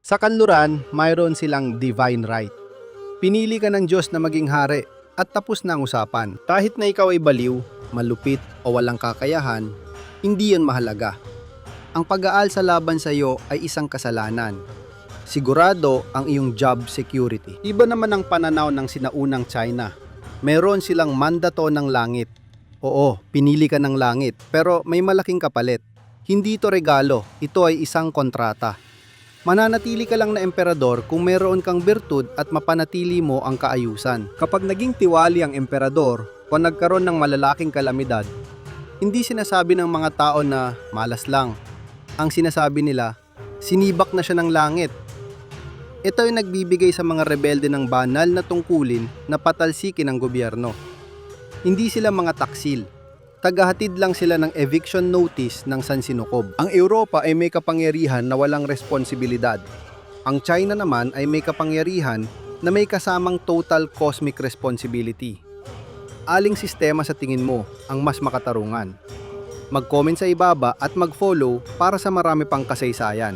Sa kanluran, mayroon silang divine right. Pinili ka ng Diyos na maging hari at tapos na ang usapan. Kahit na ikaw ay baliw, malupit o walang kakayahan, hindi yon mahalaga. Ang pag-aal sa laban sa iyo ay isang kasalanan. Sigurado ang iyong job security. Iba naman ang pananaw ng sinaunang China. Meron silang mandato ng langit. Oo, pinili ka ng langit, pero may malaking kapalit. Hindi ito regalo, ito ay isang kontrata. Mananatili ka lang na emperador kung meron kang birtud at mapanatili mo ang kaayusan. Kapag naging tiwali ang emperador o nagkaroon ng malalaking kalamidad, hindi sinasabi ng mga tao na malas lang. Ang sinasabi nila, sinibak na siya ng langit. Ito ay nagbibigay sa mga rebelde ng banal na tungkulin na patalsikin ang gobyerno. Hindi sila mga taksil. Tagahatid lang sila ng eviction notice ng sansinukob. Ang Europa ay may kapangyarihan na walang responsibilidad. Ang China naman ay may kapangyarihan na may kasamang total cosmic responsibility. Aling sistema sa tingin mo ang mas makatarungan? Mag-comment sa ibaba at mag-follow para sa marami pang kasaysayan.